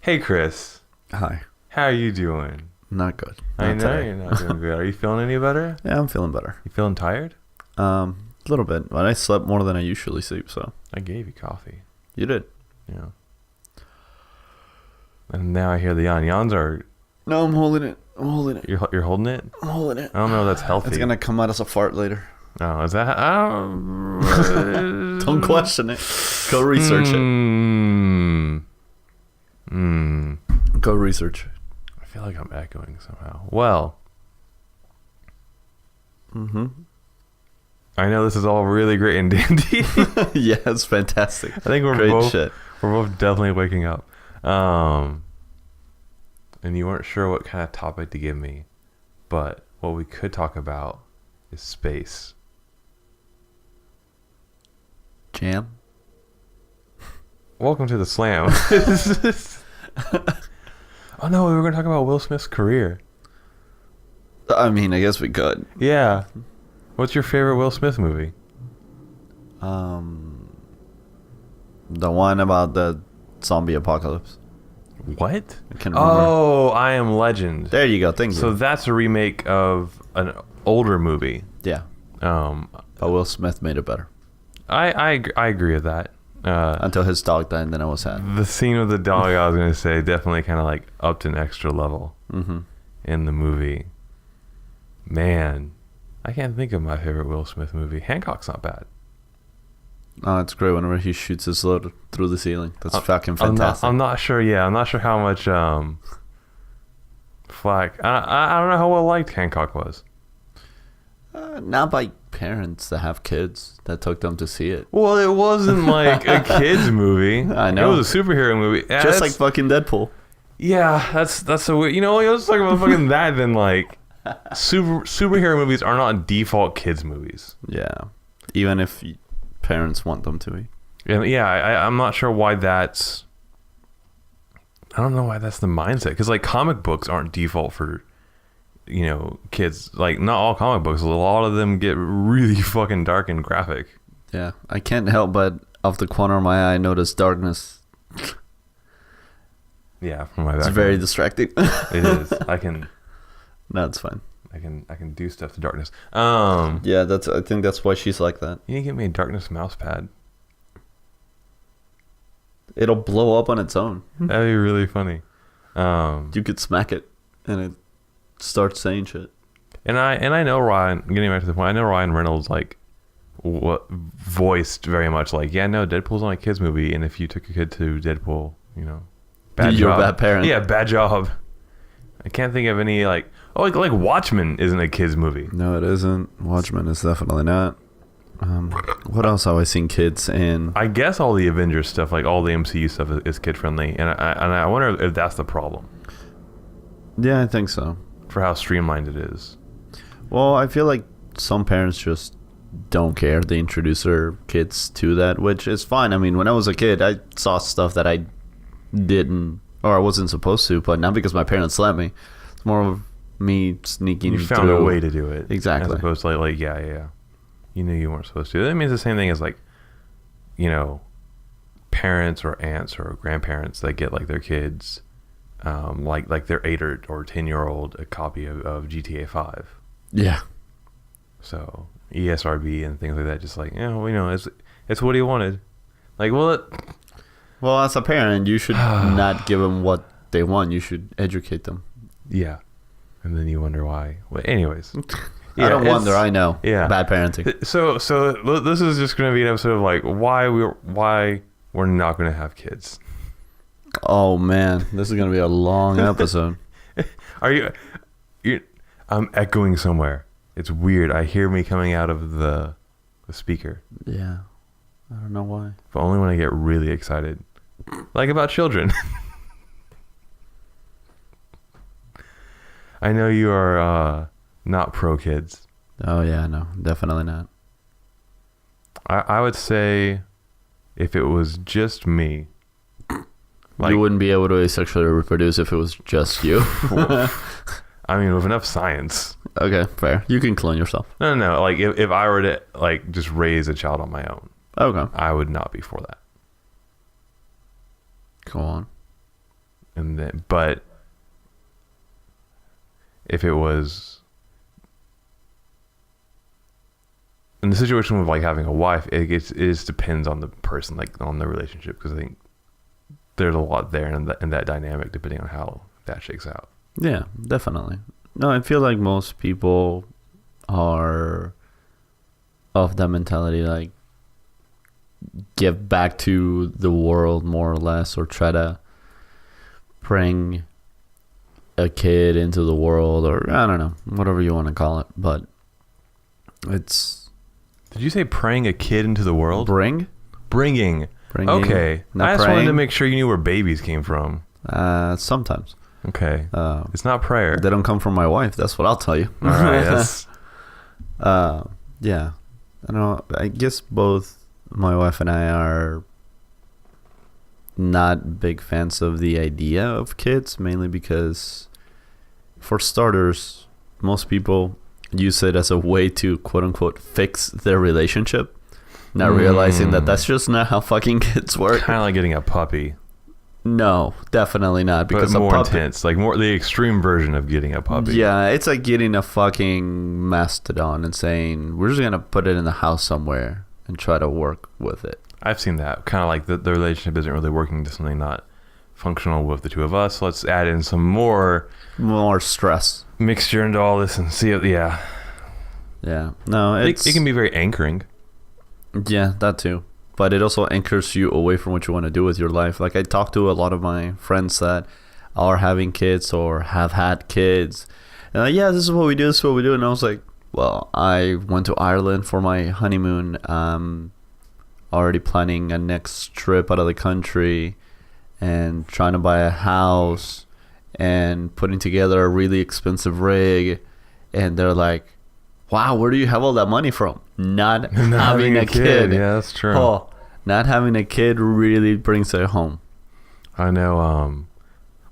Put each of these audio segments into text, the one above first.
Hey, Chris. Hi. How are you doing? Not good. I know you're not doing good. Are you feeling any better? Yeah, I'm feeling better. You feeling tired? A little bit, but I slept more than I usually sleep, so. I gave you coffee. You did. Yeah. And now I hear the yawns are... No, I'm holding it. You're holding it? I'm holding it. I don't know if that's healthy. It's going to come out as a fart later. Oh, is that... Don't question it. Go research it. Go research it. I feel like I'm echoing somehow. Well... I know this is all really great and dandy. Yeah, it's fantastic. I think we're both definitely waking up. And you weren't sure what kind of topic to give me, but what we could talk about is space. Jam? Welcome to the slam. Oh no, we were going to talk about Will Smith's career. I mean, I guess we could. Yeah. What's your favorite Will Smith movie? The one about the zombie apocalypse. What? I can't remember. Oh, I Am Legend. There you go. Thank you. So that's a remake of an older movie. Yeah. But Will Smith made it better. I agree with that. Until his dog died, and then I was sad. The scene with the dog, I was going to say, definitely kind of like upped an extra level in the movie. Man, I can't think of my favorite Will Smith movie. Hancock's not bad. Oh, it's great whenever he shoots his load through the ceiling. That's fucking fantastic. I'm not sure. Yeah, I'm not sure how much flack. I don't know how well liked Hancock was. Not by parents that have kids that took them to see it. Well, it wasn't like a kids movie. I know. It was a superhero movie. Yeah, just like fucking Deadpool. Yeah, that's so weird. You know, let's talk about fucking that. Then like, superhero movies are not default kids movies. Yeah, even if parents want them to be. Yeah, I'm not sure why that's... I don't know why that's the mindset. Because, like, comic books aren't default for, you know, kids. Like, not all comic books. A lot of them get really fucking dark and graphic. Yeah, I can't help but, off the corner of my eye, notice darkness. Yeah, from my back. It's very distracting. It is. I can... No, it's fine. I can do stuff to darkness. Yeah, I think that's why she's like that. You need to get me a darkness mouse pad. It'll blow up on its own. That'd be really funny. You could smack it and it starts saying shit. And I know Ryan, getting back to the point, I know Ryan Reynolds like voiced very much like, yeah, no, Deadpool's not a kids movie, and if you took a kid to Deadpool, you know, bad You're job. a bad parent. Yeah, bad job. I can't think of any like Watchmen isn't a kids movie. No, it isn't. Watchmen is definitely not. What else have I seen kids in? I guess all the Avengers stuff, like all the MCU stuff, is kid friendly, and I wonder if that's the problem. Yeah, I think so. For how streamlined it is. Well, I feel like some parents just don't care. They introduce their kids to that, which is fine. I mean, when I was a kid, I saw stuff that I didn't, or I wasn't supposed to, but not because my parents let me. It's more of me sneaking through. You found a way to do it. Exactly. As opposed to like yeah. You knew you weren't supposed to. That means the same thing as like, you know, parents or aunts or grandparents that get like their kids, like their 8 or 10-year-old a copy of GTA 5. Yeah. So ESRB and things like that, just like, yeah, well, you know, it's what he wanted. Like, well, as a parent, you should not give them what they want. You should educate them. Yeah. And then you wonder why. Well, anyways. Yeah, I don't wonder. I know. Yeah. Bad parenting. So this is just going to be an episode of like why we're not going to have kids. Oh man, this is going to be a long episode. Are you? I'm echoing somewhere. It's weird. I hear me coming out of the speaker. Yeah. I don't know why. But only when I get really excited, like about children. I know you are not pro kids. Oh yeah, no, definitely not. I would say if it was just me, like, you wouldn't be able to asexually reproduce if it was just you. I mean, with enough science. Okay, fair. You can clone yourself. No. Like if I were to like just raise a child on my own, Okay. I would not be for that. Go on. And then, but if it was in the situation with like having a wife, it just depends on the person, like on the relationship, because I think there's a lot there in that dynamic depending on how that shakes out. Yeah, definitely. No, I feel like most people are of that mentality, like give back to the world more or less, or try to bring a kid into the world, or I don't know, whatever you want to call it. But it's... Did you say praying a kid into the world? Bringing. Okay. I just wanted to make sure you knew where babies came from. Sometimes. Okay. It's not prayer. They don't come from my wife. That's what I'll tell you. All right. That's... yeah. I don't know. I guess both my wife and I are not big fans of the idea of kids, mainly because, for starters, most people use it as a way to quote unquote fix their relationship, not realizing that that's just not how fucking kids work. Kind of like getting a puppy. No, definitely not. Because but more a puppy, intense, like more the extreme version of getting a puppy. Yeah, it's like getting a fucking mastodon and saying, we're just gonna put it in the house somewhere and try to work with it. I've seen that. Kind of like the relationship isn't really working to something not functional with the two of us. Let's add in some more stress mixture into all this and see it. Yeah. No, it can be very anchoring. Yeah, that too. But it also anchors you away from what you want to do with your life. Like, I talk to a lot of my friends that are having kids or have had kids. And like, yeah, this is what we do, this is what we do. And I was like, well, I went to Ireland for my honeymoon. Already planning a next trip out of the country and trying to buy a house and putting together a really expensive rig. And they're like, wow, where do you have all that money from? Not having a kid. Yeah, that's true. Oh, not having a kid really brings it home. I know.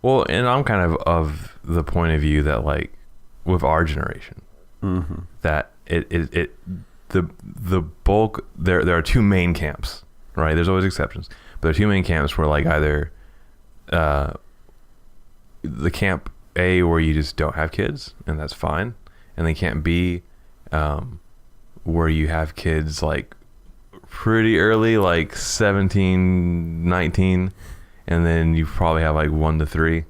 Well, and I'm kind of the point of view that, like, with our generation, that the bulk, there are two main camps, right? There's always exceptions, but there are two main camps where, like, either the camp A, where you just don't have kids and that's fine, and then camp B, where you have kids like pretty early, like 17, 19, and then you probably have like 1 to 3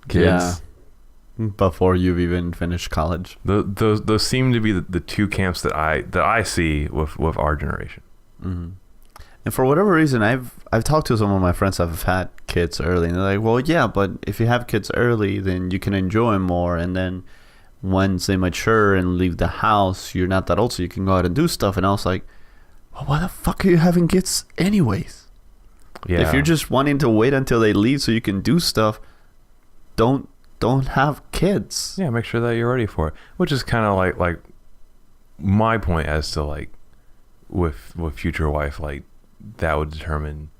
kids before you've even finished college. Those seem to be the two camps that I see with our generation. And for whatever reason, I've talked to some of my friends that have had kids early, and they're like, well, yeah, but if you have kids early, then you can enjoy them more, and then once they mature and leave the house, you're not that old, so you can go out and do stuff. And I was like, well, why the fuck are you having kids anyways? Yeah. If you're just wanting to wait until they leave so you can do stuff, don't have kids. Yeah, make sure that you're ready for it. Which is kind of like my point as to, like, with future wife, like, that would determine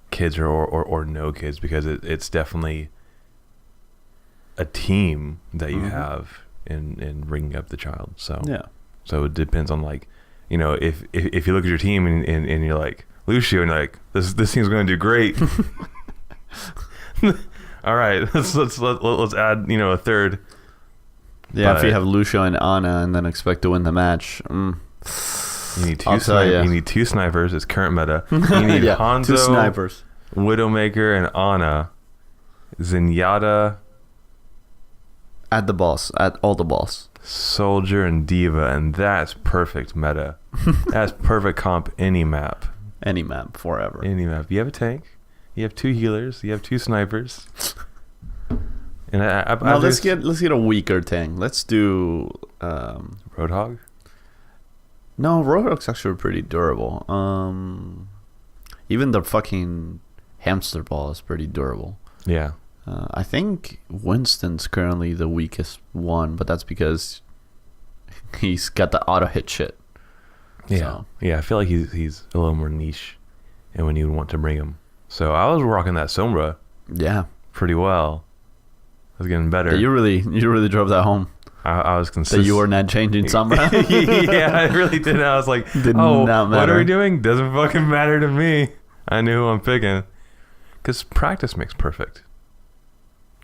kids or no kids, because it's definitely a team that you have in bringing up the child. So it depends on, like, you know, if you look at your team and you're like Lucio and you're like, this team's going to do great. All right, let's add, you know, a third. Yeah, if you have Lucio and Anna and then expect to win the match, you need you need 2 snipers. It's current meta. You need Hanzo, 2 snipers, Widowmaker, and Anna, Zenyatta. At all the boss. Soldier and Diva, and that's perfect meta. That's perfect comp any map. Any map, forever. Any map. You have a tank. You have 2 healers. You have 2 snipers. And let's get a weaker tank. Let's do Roadhog. No, Roadhog's actually pretty durable. Even the fucking hamster ball is pretty durable. Yeah. I think Winston's currently the weakest one, but that's because he's got the auto hit shit. Yeah, so. Yeah. I feel like he's a little more niche, and when you would want to bring him. So I was rocking that Sombra. Yeah, pretty well. I was getting better. Yeah, you really drove that home. I was consistent. That you were not changing Sombra. Yeah, I really did. I was like, what are we doing? Doesn't fucking matter to me. I knew who I'm picking, because practice makes perfect.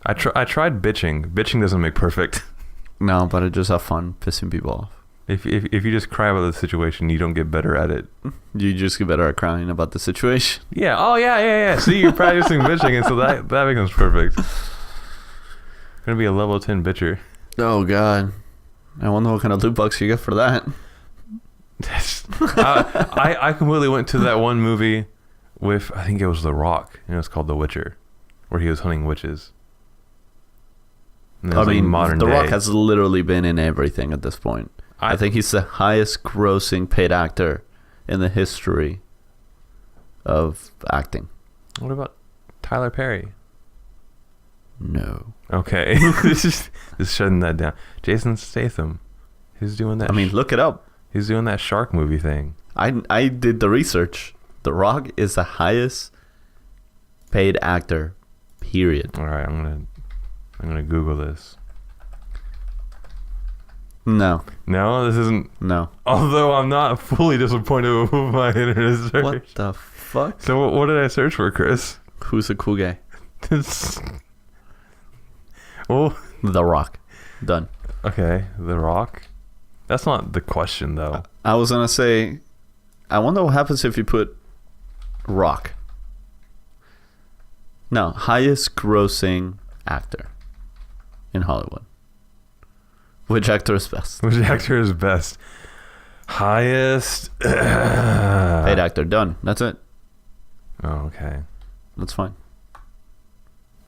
I tried bitching. Bitching doesn't make perfect. No, but I just have fun pissing people off. If you just cry about the situation, you don't get better at it. You just get better at crying about the situation. Yeah. Oh, yeah. See, you're practicing bitching, and so that becomes perfect. Gonna be a level 10 bitcher. Oh, God. I wonder what kind of loot box you get for that. I completely went to that one movie with, I think it was The Rock, and it was called The Witcher, where he was hunting witches. And it was modern The day. Rock has literally been in everything at this point. I think he's the highest grossing paid actor in the history of acting. What about Tyler Perry? No. Okay. just shutting that down. Jason Statham. He's doing that. I mean, look it up. He's doing that shark movie thing. I did the research. The Rock is the highest paid actor, period. All right, I'm gonna Google this. No. No, this isn't. No. Although I'm not fully disappointed with my internet search. What the fuck? So what did I search for, Chris? Who's a cool guy? Oh. The Rock. Done. Okay, The Rock. That's not the question, though. I was gonna say, I wonder what happens if you put Rock. No, highest grossing actor in Hollywood. Which actor is best? Which actor is best? Highest paid actor. Done. That's it. Oh, okay. That's fine.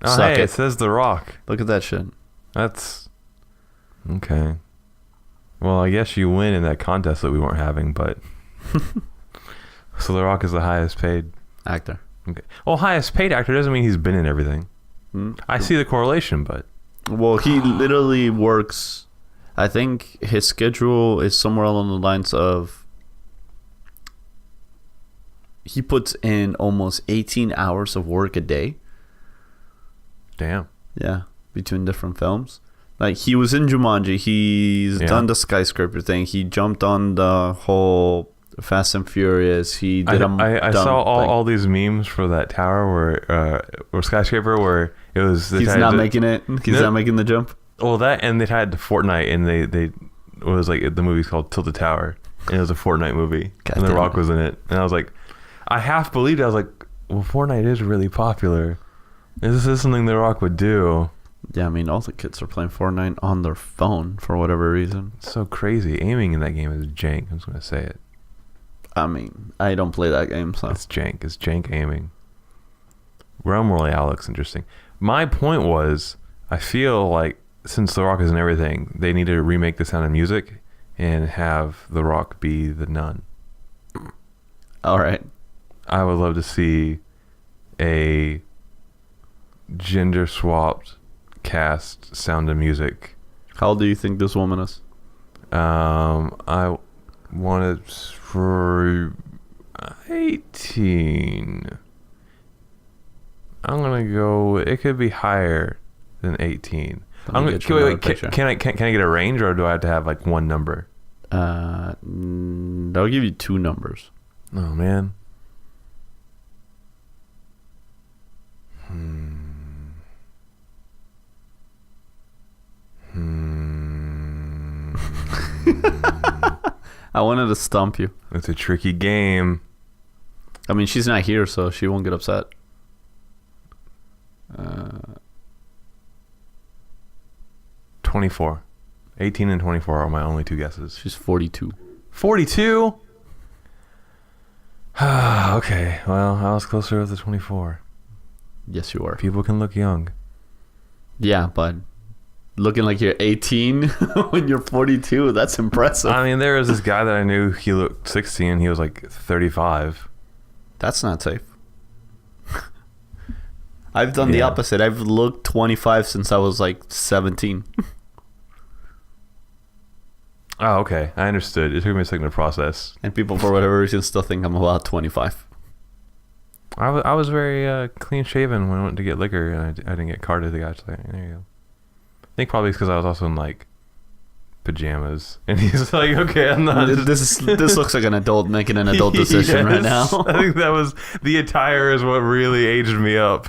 Oh, Suck hey, it. it says The Rock. Look at that shit. That's okay. Well, I guess you win in that contest that we weren't having, but so The Rock is the highest paid Actor. Okay. Well, highest paid actor doesn't mean he's been in everything. I see the correlation, but Well, he literally works. I think his schedule is somewhere along the lines of he puts in almost 18 hours of work a day. damn. Yeah, between different films. Like, he was in Jumanji. He's done the skyscraper thing. He jumped on the whole Fast and Furious. He did I saw all these memes for that tower where or skyscraper where it was he's not making it. He's not making the jump. Well, that and they had Fortnite and they it was like the movie's called Tilted Tower and it was a Fortnite movie and The Rock was in it and I was like, I half believed it. I was like, well, Fortnite is really popular. This is something The Rock would do. Yeah, I mean, all the kids are playing Fortnite on their phone for whatever reason. It's so crazy. Aiming in that game is jank. I'm just gonna say it. I mean, I don't play that game, so It's jank. It's jank aiming. Realm Royale looks interesting. My point was, I feel like since The Rock is in everything, they need to remake The Sound of Music and have The Rock be the nun. all right. I would love to see a gender swapped cast Sound of Music. How old do you think this woman is? I want it for 18. I'm gonna go. It could be higher than 18. Can I get a range, or do I have to have like one number? I'll give you two numbers. Oh man. I wanted to stump you. It's a tricky game. I mean, she's not here, so she won't get upset. 24. 18 and 24 are my only two guesses. She's 42. 42? Okay, well, I was closer with the 24. Yes, you are. People can look young. Yeah, but looking like you're 18 when you're 42, that's impressive. I mean, there was this guy that I knew, he looked 16, he was like 35. That's not safe. I've done the opposite. I've looked 25 since I was like 17. Oh, okay. I understood. It took me a second to process. And people, for whatever reason, still think I'm about 25. I was very clean shaven when I went to get liquor, and I didn't get carded. The guy's like, there you go. I think probably it's because I was also in like pajamas, and he's like, okay, I'm not. This looks like an adult making an adult decision right now. I think that was the attire is what really aged me up.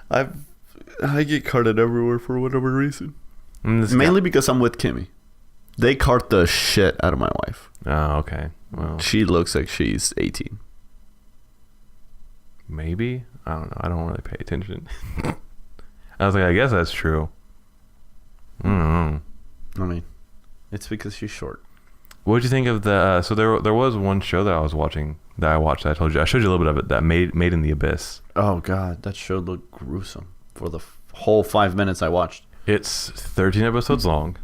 I get carted everywhere for whatever reason. Mainly because I'm with Kimmy. They cart the shit out of my wife. Oh, okay. Well, she looks like she's 18. Maybe? I don't know. I don't really pay attention. I was like, I guess that's true. I don't know. I mean, it's because she's short. What did you think of the... so there was one show that I was watching, that I watched, that I showed you a little bit of it, that Made in the Abyss. Oh, God. That show looked gruesome for the whole 5 minutes I watched. It's 13 episodes long,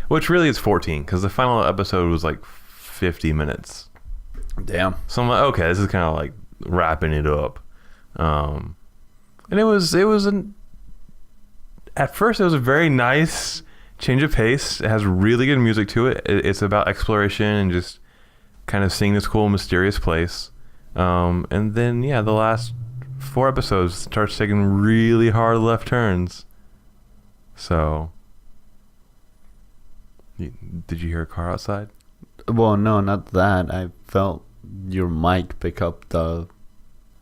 which really is 14, because the final episode was like 50 minutes. Damn. So I'm like, okay, this is kind of like wrapping it up. And at first it was a very nice change of pace. It has really good music to it. It's about exploration and just kind of seeing this cool, mysterious place. And then, the last 4 episodes starts taking really hard left turns. So, did you hear a car outside? Well, no, not that. I felt your mic pick up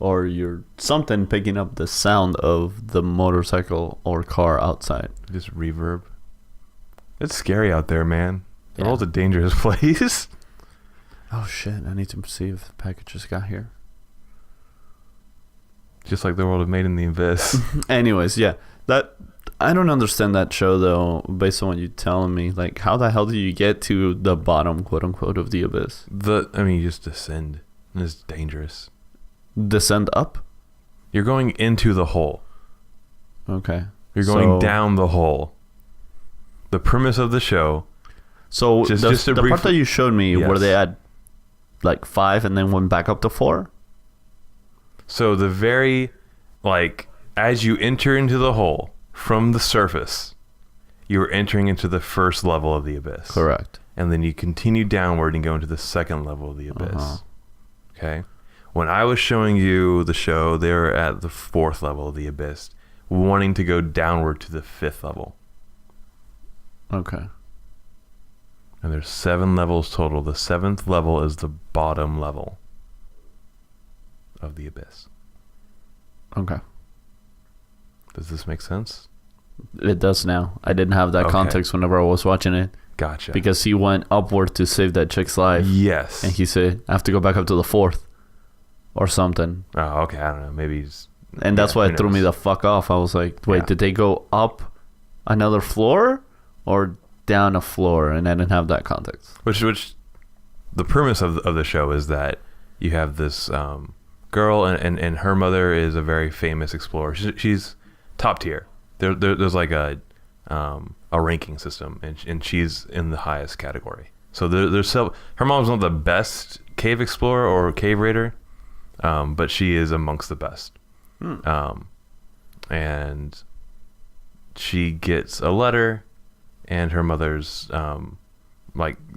your something picking up the sound of the motorcycle or car outside. Just reverb. It's scary out there, man. The Yeah. world's a dangerous place. Oh shit! I need to see if the package just got here. Just like the world of Made in the Abyss. Anyways, yeah, that I don't understand that show though. Based on what you're telling me, like, how the hell do you get to the bottom, quote unquote, of the abyss? You just descend. And it's dangerous. Descend up? You're going into the hole. Okay. You're going down the hole. The premise of the show. So the part that you showed me, yes. where they had like 5 and then went back up to 4. So the very, as you enter into the hole from the surface, you're entering into the first level of the abyss. Correct. And then you continue downward and go into the second level of the abyss. Uh-huh. Okay? When I was showing you the show, they were at the 4th level of the abyss, wanting to go downward to the 5th level. Okay. And there's 7 levels total. The 7th level is the bottom level of the abyss. Okay. Does this make sense? It does now. I didn't have that context whenever I was watching it. Gotcha. Because he went upward to save that chick's life. Yes. And he said, I have to go back up to the 4th. Or something. Oh, okay. I don't know. Maybe he's... And that's why it threw me the fuck off. I was like, wait, did they go up another floor? Or down a floor? And I didn't have that context. Which the premise of the show is that you have this girl and her mother is a very famous explorer. She's top tier. There's like a ranking system, and she's in the highest category. So her mom's not the best cave explorer or cave raider, but she is amongst the best. And she gets a letter, and her mother's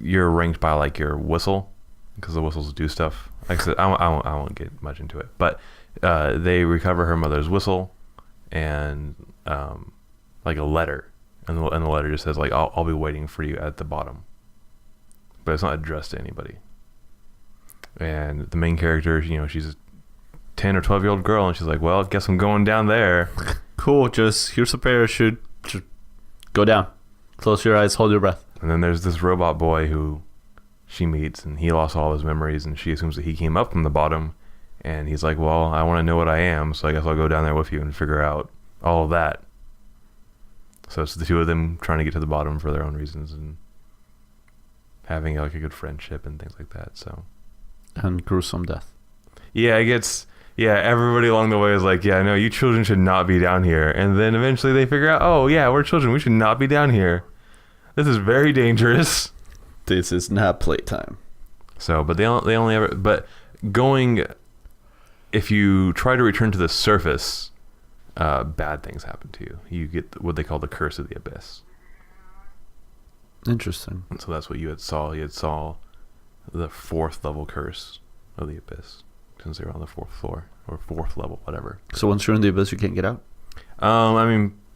you're ranked by your whistle, because the whistles do stuff. Like I said, I won't get much into it, but they recover her mother's whistle and a letter, and the letter just says I'll be waiting for you at the bottom, but it's not addressed to anybody. And the main character, she's a 10 or 12-year-old girl, and she's like, well, I guess I'm going down there. Cool, here's a parachute, just go down, close your eyes, hold your breath. And then there's this robot boy who she meets, and he lost all his memories, and she assumes that he came up from the bottom, and he's like, well, I want to know what I am, so I guess I'll go down there with you and figure out all of that. So it's the two of them trying to get to the bottom for their own reasons, and having a good friendship and things like that. So, and gruesome death. Yeah, everybody along the way is like, yeah, no, you children should not be down here. And then eventually they figure out, oh yeah, we're children, we should not be down here. This is very dangerous. This is not playtime. So, but they only ever, but if you try to return to the surface, bad things happen to you. You get what they call the curse of the abyss. Interesting. And so that's what you had saw. You had saw the 4th level curse of the abyss, since they were on the 4th floor or 4th level, whatever. So once you're in the abyss, you can't get out?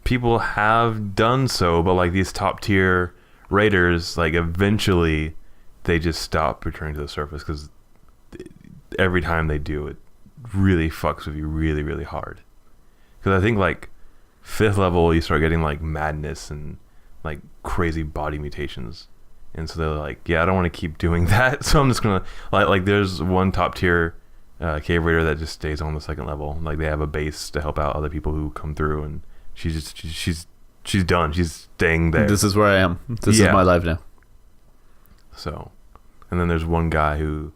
People have done so, but these top tier raiders, eventually they just stop returning to the surface, because every time they do, it really fucks with you really, really hard. Because I think like 5th level, you start getting like madness and like crazy body mutations. And so they're like, yeah, I don't want to keep doing that. So I'm just going to like there's one top tier cave raider that just stays on the 2nd level. Like they have a base to help out other people who come through, and she's done. She's staying there. This is where I am. This is my life now. So, and then there's one guy who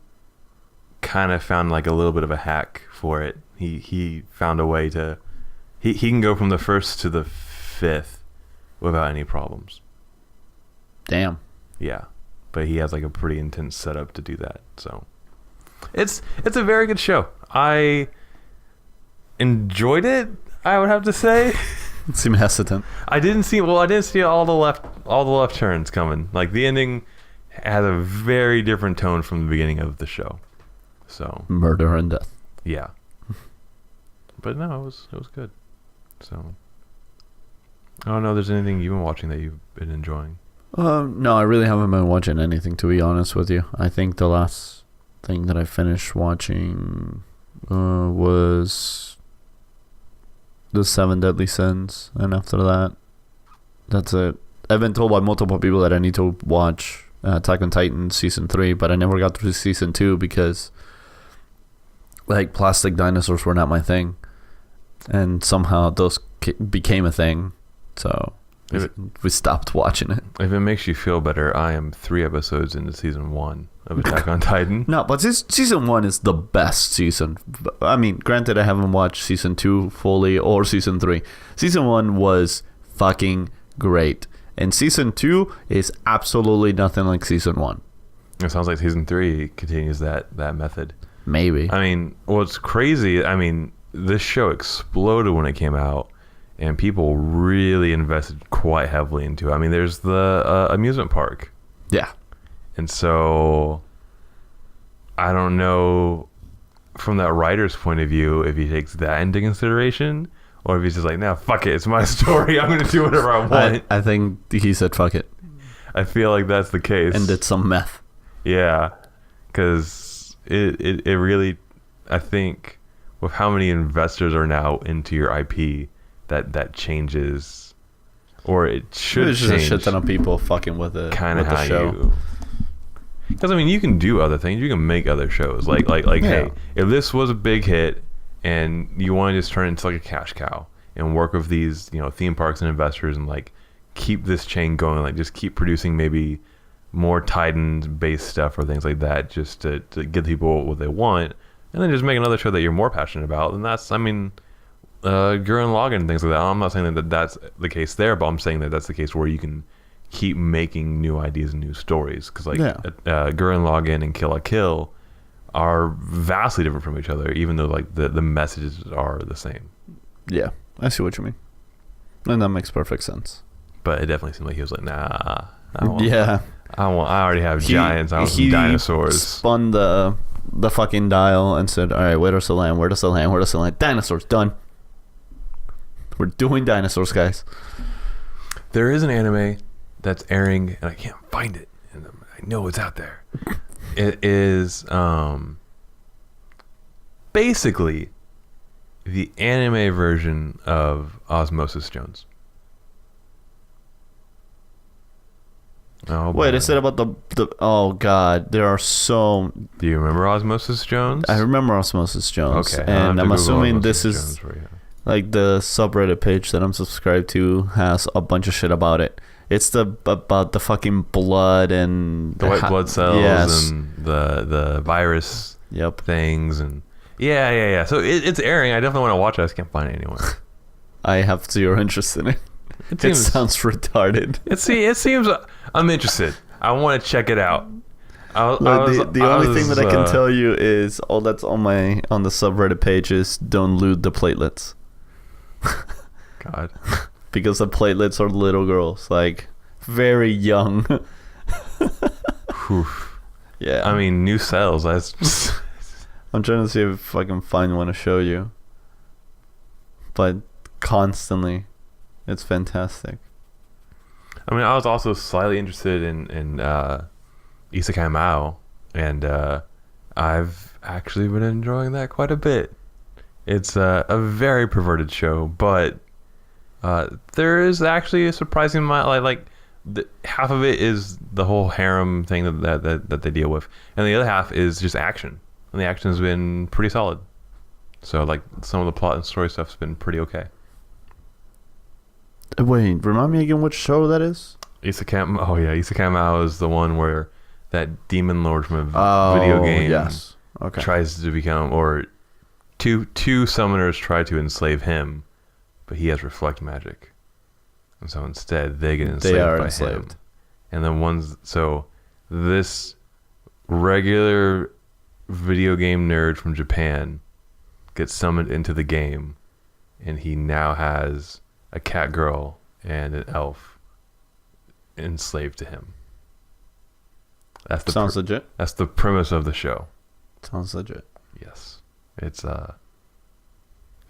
kind of found like a little bit of a hack for it. He found a way to he can go from the 1st to the 5th without any problems. Damn. Yeah, but he has like a pretty intense setup to do that. So it's a very good show. I enjoyed it, I would have to say. You seem hesitant. I didn't see all the left turns coming. Like the ending has a very different tone from the beginning of the show. So murder and death. Yeah. But no, it was good. So I don't know if there's anything you've been watching that you've been enjoying. No, I really haven't been watching anything, to be honest with you. I think the last thing that I finished watching was The 7 Deadly Sins, and after that, that's it. I've been told by multiple people that I need to watch Attack on Titan Season 3, but I never got through Season 2 because like plastic dinosaurs were not my thing, and somehow those became a thing, so we stopped watching it. If it makes you feel better, I am 3 episodes into Season 1 of Attack on Titan. No, but Season 1 is the best season. I mean, granted, I haven't watched Season 2 fully or Season 3. Season 1 was fucking great, and Season 2 is absolutely nothing like Season 1. It sounds like Season 3 continues that method. Maybe. I mean, what's crazy, I mean, this show exploded when it came out, and people really invested quite heavily into it. I mean, there's the amusement park. Yeah. And so I don't know from that writer's point of view if he takes that into consideration, or if he's just like, nah, fuck it, it's my story, I'm going to do whatever I want. I think he said fuck it. I feel like that's the case. And did some meth. Yeah, because it really, I think, with how many investors are now into your IP, that changes, or it should There's change. just a shit ton of people fucking with it. Kind of with how the show. you. Because I mean, you can do other things. You can make other shows. Like Yeah. Hey, if this was a big hit, and you want to just turn it into like a cash cow and work with these, theme parks and investors, and like keep this chain going, like just keep producing maybe more Titan-based stuff or things like that, just to give people what they want, and then just make another show that you're more passionate about. And that's, I mean, Gurren Lagann and things like that. I'm not saying that that's the case there, but I'm saying that that's the case where you can keep making new ideas and new stories. Because Gurren Lagann and Kill la Kill are vastly different from each other, even though like the messages are the same. Yeah, I see what you mean, and that makes perfect sense. But it definitely seemed like he was like, nah. I already have giants. I want some dinosaurs. Spun the fucking dial and said, all right, where does the land? Where does the land? Where does the land? Dinosaurs, done. We're doing dinosaurs, guys. There is an anime that's airing, and I can't find it, and I know it's out there. It is basically the anime version of Osmosis Jones. Oh, wait, is it about the oh god, there are so... Do you remember Osmosis Jones? I remember Osmosis Jones. Okay, and I'm assuming Osmosis this is Jones like the subreddit page that I'm subscribed to has a bunch of shit about it. It's about the fucking blood and the white blood cells, yes, and the virus things, and yeah. So it's airing. I definitely want to watch it. I just can't find it anywhere. I have zero interest in it. It sounds retarded. It seems I'm interested. I want to check it out. The only thing that I can tell you is all that's on the subreddit page is don't loot the platelets. God. Because the platelets are little girls, like very young. Yeah. I mean, new cells. I'm trying to see if I can find one to show you. But constantly, it's fantastic. I mean, I was also slightly interested in Isekai Mao, and I've actually been enjoying that quite a bit. It's a very perverted show, but there is actually a surprising amount. Half of it is the whole harem thing that they deal with, and the other half is just action, and the action has been pretty solid. So like some of the plot and story stuff's been pretty okay. Wait, remind me again which show that is? Isekai Mao is the one where that demon lord from a video game yes. Okay. tries to become, or two summoners try to enslave him, but he has reflect magic, and so instead they get enslaved him. And then this regular video game nerd from Japan gets summoned into the game, and he now has a cat girl and an elf enslaved to him. Sounds legit. That's the premise of the show. Sounds legit. Yes. It's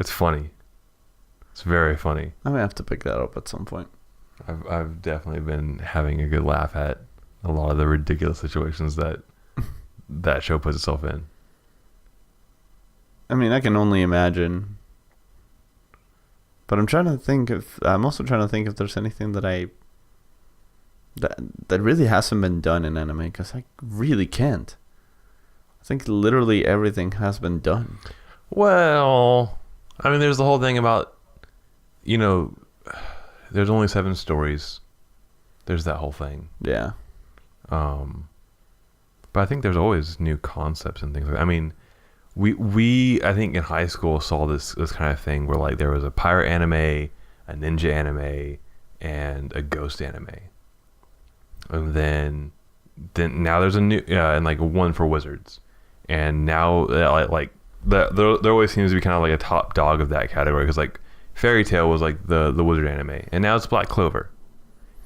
funny. It's very funny. I may have to pick that up at some point. I've definitely been having a good laugh at a lot of the ridiculous situations that that show puts itself in. I mean, I can only imagine. But I'm also trying to think if there's anything that really hasn't been done in anime, because I really can't. I think literally everything has been done. Well, I mean, there's the whole thing about, there's only 7 stories. There's that whole thing. Yeah. But I think there's always new concepts and things like that. I mean, we I think in high school saw this kind of thing where like there was a pirate anime, a ninja anime, and a ghost anime. And then now there's a new and like one for wizards. And now there always seems to be kind of like a top dog of that category, because like Fairy Tail was like the wizard anime, and now it's Black Clover.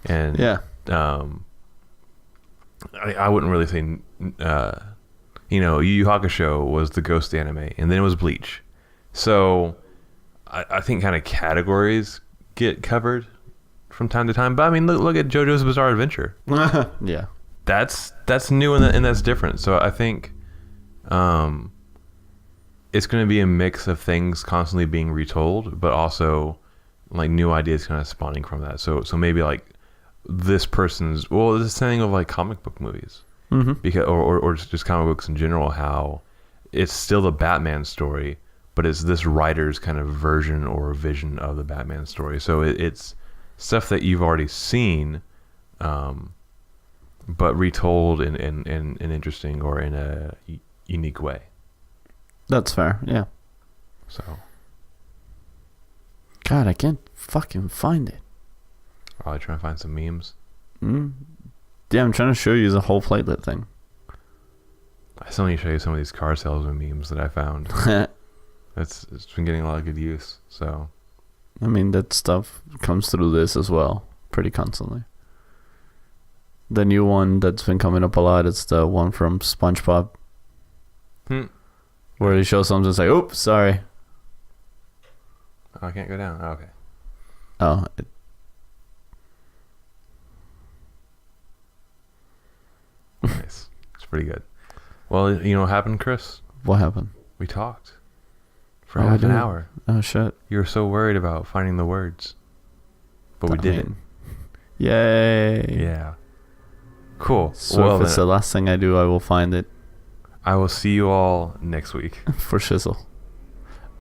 And yeah. I wouldn't really say Yu Yu Hakusho was the ghost anime, and then it was Bleach. So I think kind of categories get covered from time to time. But I mean, look at JoJo's Bizarre Adventure. Yeah. That's new and that's different. So I think it's going to be a mix of things constantly being retold, but also like new ideas kind of spawning from that. So maybe like this thing of like comic book movies, because or just comic books in general, how it's still the Batman story, but it's this writer's kind of version or vision of the Batman story. So it's stuff that you've already seen, but retold in an interesting or in a unique way. That's fair, yeah. So, God, I can't fucking find it. Probably trying to find some memes. Yeah, I'm trying to show you the whole platelet thing. I still need to show you some of these car salesman memes that I found. It's been getting a lot of good use. So, I mean, that stuff comes through this as well, pretty constantly. The new one that's been coming up a lot is the one from SpongeBob. Where he shows something, it's like, oops, sorry. Oh, I can't go down. Oh, okay. Oh. Nice. It's pretty good. Well, you know what happened, Chris? What happened? We talked for half an hour. Oh, shit. You were so worried about finding the words. But we did it. Yay. Yeah. Cool. So if it's the last thing I do, I will find it. I will see you all next week. For shizzle.